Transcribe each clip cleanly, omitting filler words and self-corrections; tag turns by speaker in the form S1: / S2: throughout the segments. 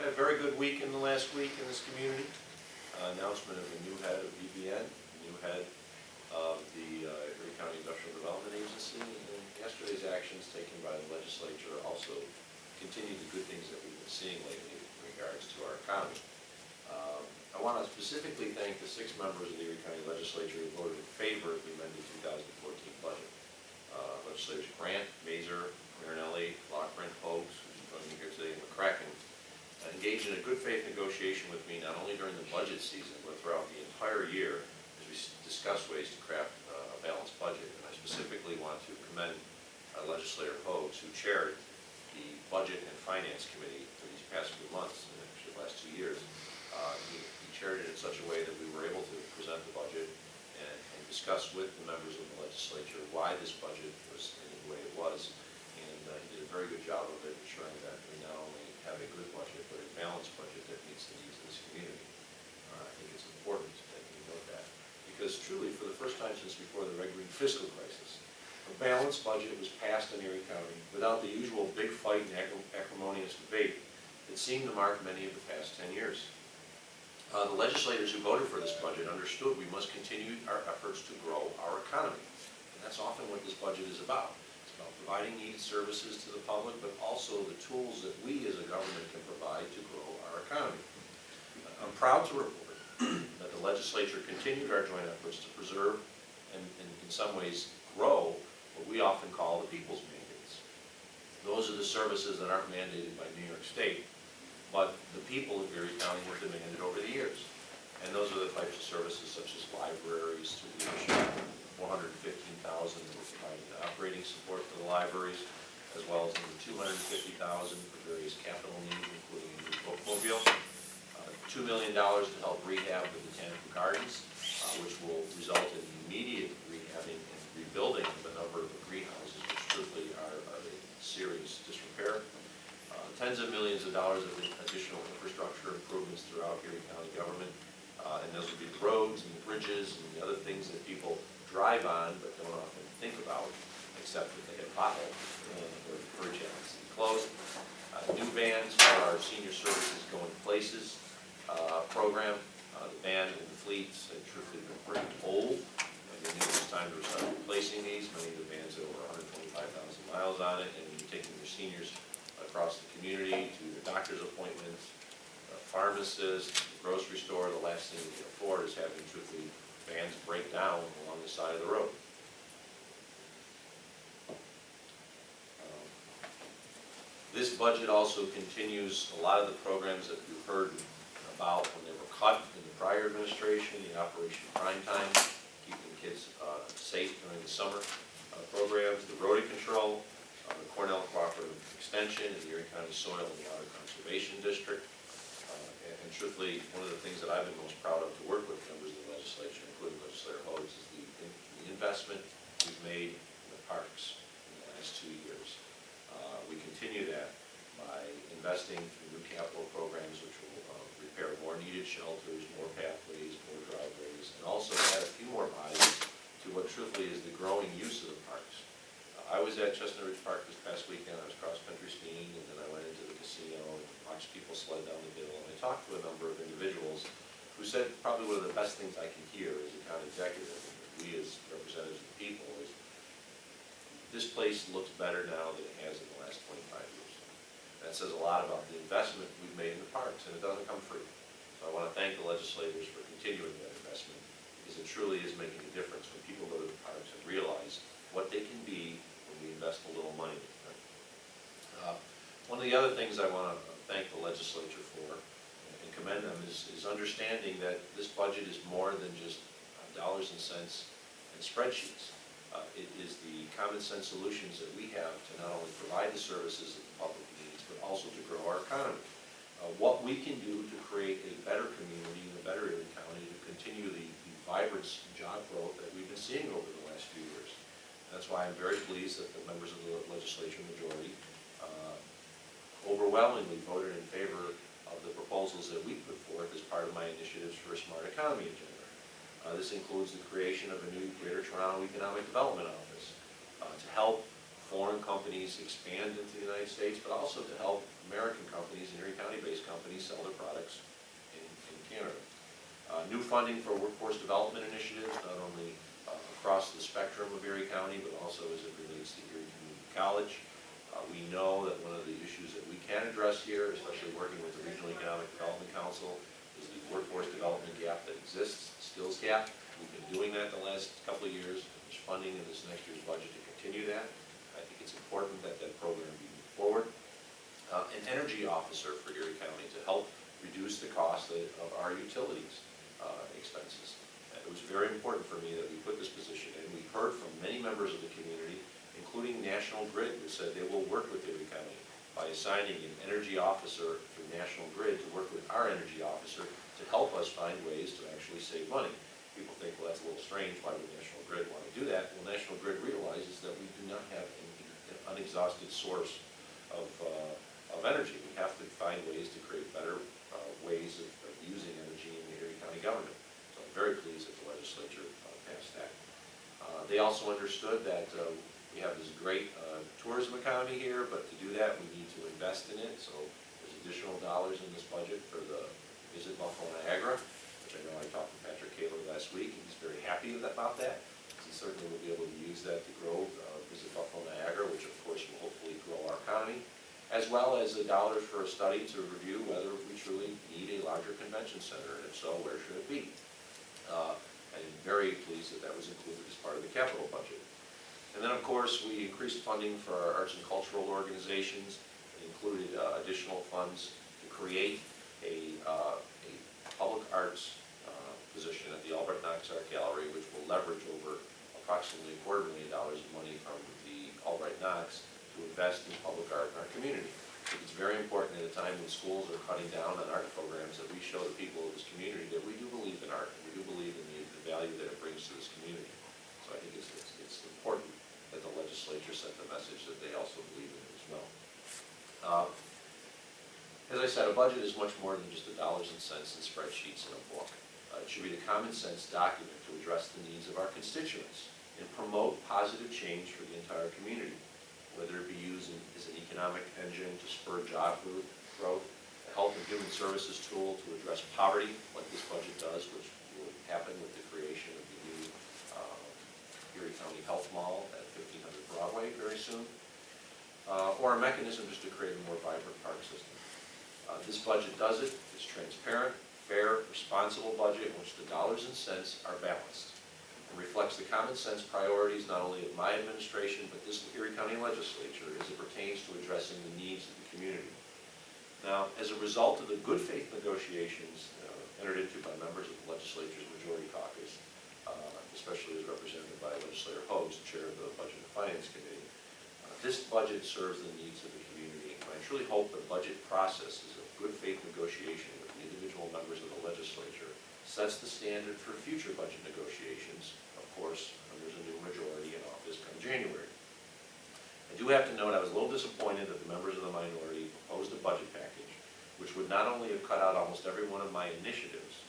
S1: had a very good week in the last week in this community. Announcement of a new head of BBN, a new head of the Erie County Industrial Development Agency, and yesterday's actions taken by the legislature also continue the good things that we've been seeing lately in regards to our economy. I want to specifically thank the 6 members of the Erie County Legislature who voted in favor of the amended 2014 budget. Legislators Grant, Mazer, Marinelli, Lochran, Hogues, who's joining me here today, and McCracken, engaged in a good faith negotiation with me not only during the budget season but throughout the entire year as we discussed ways to craft a balanced budget. And I specifically want to commend Legislator Hogues, who chaired the Budget and Finance Committee for these past few months, and actually the last 2 years. He chaired it in such a way that we were able to present the budget and discuss with the members of the legislature why this budget was in the way it was. And he did a very good job of it, ensuring that we not only have a good budget, but a balanced budget that meets the needs of this community. I think it's important that we note that, because truly, for the first time since before the Red Green fiscal crisis, a balanced budget was passed in Erie County without the usual big fight and acrimonious debate that seemed to mark many of the past 10 years. The legislators who voted for this budget understood we must continue our efforts to grow our economy. And that's often what this budget is about. It's about providing needed services to the public, but also the tools that we as a government can provide to grow our economy. I'm proud to report that the legislature continued our joint efforts to preserve and in some ways grow what we often call the people's mandates. Those are the services that aren't mandated by New York State, but the people of Erie County have demanded over the years. And those are the types of services such as libraries, through the addition of $415,000 for providing operating support for the libraries, as well as the $250,000 for various capital needs, including a new bookmobile. $2 million to help rehab the botanical gardens, which will result in immediate rehabbing and rebuilding of a number of the greenhouses, which truthfully are in serious disrepair. Tens of millions of dollars of additional infrastructure improvements throughout Erie County government, and those would be the roads and the bridges and the other things that people drive on but don't often think about, except that they have potholes or bridge happens to be closed. New vans for our senior services going places program. The van and the fleets have truthfully been pretty old, and we knew it was time to start replacing these. Many of the vans have over 125,000 miles on it, and you're taking your seniors across the community to the doctor's appointments, pharmacists, grocery store. The last thing we can afford is having truthfully vans break down along the side of the road. This budget also continues a lot of the programs that we've heard about when they were cut in the prior administration, the Operation Prime Time, keeping kids safe during the summer programs, the rodent control, the Cornell Cooperative Extension, and the Erie County Soil and Water Conservation District. And truthfully, one of the things that I've been most proud of to work with members of the legislature, including Legislator Hogues, is the investment we've made in the parks in the last 2 years. We continue that by investing in new capital programs which will repair more needed shelters, more pathways, more driveways, and also add a few more bodies to what truthfully is the growing use of the parks. I was at Chestnut Ridge Park this past weekend. I was cross-country skiing, and then I went into the casino and watched people sled down the hill. And I talked to a number of individuals who said probably one of the best things I can hear as a county executive, and we as representatives of the people, is this place looks better now than it has in the last 25 years. That says a lot about the investment we've made in the parks, and it doesn't come free. So I want to thank the legislators for continuing that investment, because it truly is making a difference when people go to the parks and realize what they can be when we invest a little money in them. One of the other things I want to thank the legislature for and commend them is understanding that this budget is more than just dollars and cents and spreadsheets. It is the common sense solutions that we have to not only provide the services that the public needs, but also to grow our economy. What we can do to create a better community and a better Erie County to continue the vibrant job growth that we've been seeing over the last few years. That's why I'm very pleased that the members of the legislature majority overwhelmingly voted in favor of the proposals that we put forth as part of my initiatives for a smart economy agenda. This includes the creation of a new Greater Toronto Economic Development Office to help foreign companies expand into the United States, but also to help American companies and Erie County-based companies companies sell their products in Canada. New funding for workforce development initiatives, not only across the spectrum of Erie County, but also as it relates to Erie Community College. We know that one of the issues that we can address here, especially working with the Regional Economic Development Council, is the workforce development gap that exists, skills gap. We've been doing that the last couple of years. There's funding in this next year's budget to continue that. I think it's important that that program be moved forward. An energy officer for Erie County to help reduce the cost of our utilities expenses. It was very important for me that we put this position in. We heard from many members of the community, including National Grid, who said they will work with Erie County by assigning an energy officer through National Grid to work with our energy officer to help us find ways to actually save money. People think, well, that's a little strange. Why would National Grid want to do that? Well, National Grid realizes that we do not have an unexhausted source of energy. We have to find ways to create better ways of using energy in the Erie County government. So I'm very pleased that the legislature passed that. They also understood that we have this great tourism economy here, but to do that, we need to invest in it. So there's additional dollars in this budget for the Visit Buffalo Niagara, which I know I talked to Patrick Kaler last week, and he's very happy about that. He certainly will be able to use that to grow Visit Buffalo Niagara, which of course will hopefully grow our economy, as well as the dollars for a study to review whether we truly need a larger convention center, and if so, where should it be? I'm very pleased that that was included as part of the capital budget. And then, of course, we increased funding for our arts and cultural organizations. It included additional funds to create a public arts position at the Albright Knox Art Gallery, which will leverage over approximately $250,000 of money from the Albright Knox to invest in public art in our community. I think it's very important at a time when schools are cutting down on art programs that we show the people of this community that we do believe in art, and we do believe in the value that it brings to this community. So I think it's important that the legislature sent the message that they also believe in it as well. As I said, a budget is much more than just the dollars and cents and spreadsheets in a book. It should be the common sense document to address the needs of our constituents and promote positive change for the entire community, whether it be used as an economic engine to spur job growth, a health and human services tool to address poverty, like this budget does, which will happen with the creation of the new Erie County Health Mall at 1500 Broadway very soon, or a mechanism just to create a more vibrant park system. This budget does it. It's transparent, fair, responsible budget in which the dollars and cents are balanced and reflects the common sense priorities not only of my administration but this Erie County Legislature as it pertains to addressing the needs of the community. Now, as a result of the good faith negotiations entered into by members of the Legislature's Majority Caucus, especially as represented by Legislator Hogues, Chair of the Budget and Finance Committee, this budget serves the needs of the community. And I truly hope the budget process is a good faith negotiation with the individual members of the legislature, sets the standard for future budget negotiations, of course, when there's a new majority in office come January. I do have to note I was a little disappointed that the members of the minority proposed a budget package, which would not only have cut out almost every one of my initiatives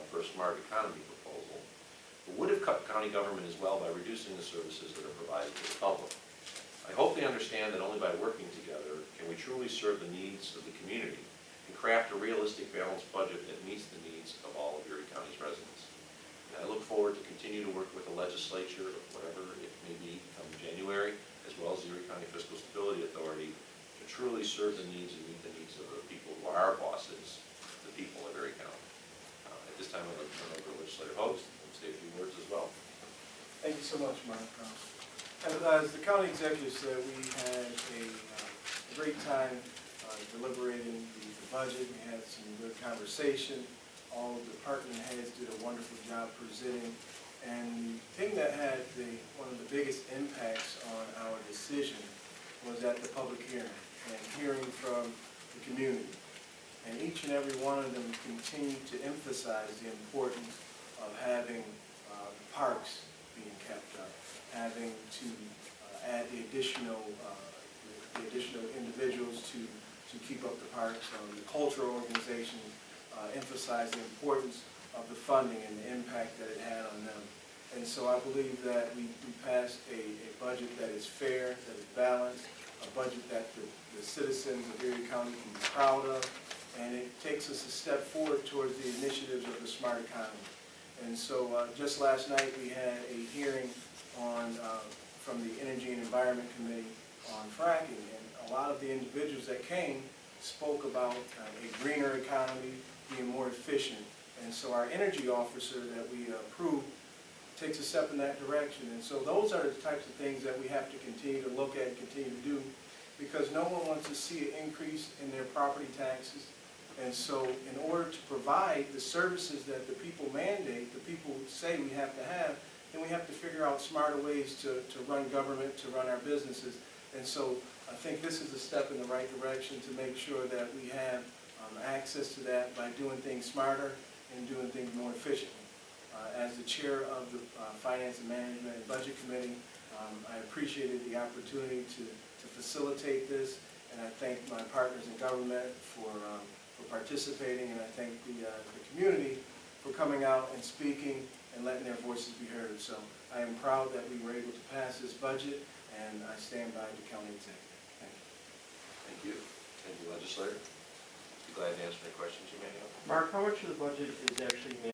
S1: for a smart economy proposal, but would have cut county government as well by reducing the services that are provided to the public. I hope they understand that only by working together can we truly serve the needs of the community and craft a realistic, balanced budget that meets the needs of all of Erie County's residents. And I look forward to continue to work with the legislature, whatever it may be, come January, as well as the Erie County Fiscal Stability Authority, to truly serve the needs and meet the needs of the people who are our bosses, the people of Erie County. At this time, I'd like to turn over to Legislator Hogues and say a few words as well.
S2: Thank you so much, Mark. As the county executive said, we had a great time deliberating the budget. We had some good conversation. All of the department heads did a wonderful job presenting. And the thing that had one of the biggest impacts on our decision was at the public hearing and hearing from the community. And each and every one of them continued to emphasize the importance of having parks being kept up, having to add the additional individuals to keep up the parks. The cultural organizations emphasized the importance of the funding and the impact that it had on them. And so I believe that we passed a budget that is fair, that is balanced, a budget that the citizens of Erie County can be proud of, and it step forward towards the initiatives of the smart economy. And so just last night, we had a hearing on, from the Energy and Environment Committee on fracking. And a lot of the individuals that came spoke about a greener economy, being more efficient. And so our energy officer that we approved takes a step in that direction. And so those are the types of things that we have to continue to look at and continue to do, because no one wants to see an increase in their property taxes. And so in order to provide the services that the people mandate, the people say we have to have, then we have to figure out smarter ways to run government, to run our businesses. And so I think this is a step in the right direction to make sure that we have access to that by doing things smarter and doing things more efficiently. As the chair of the Finance and Management and Budget Committee, I appreciated the opportunity to facilitate this, and I thank my partners in government for participating, and I thank the community for coming out and speaking and letting their voices be heard. So I am proud that we were able to pass this budget, and I stand by the county executive. Thank you.
S1: Thank you. Thank you, Legislator. Be glad to answer any questions you may have.
S3: Mark, how much of the budget is actually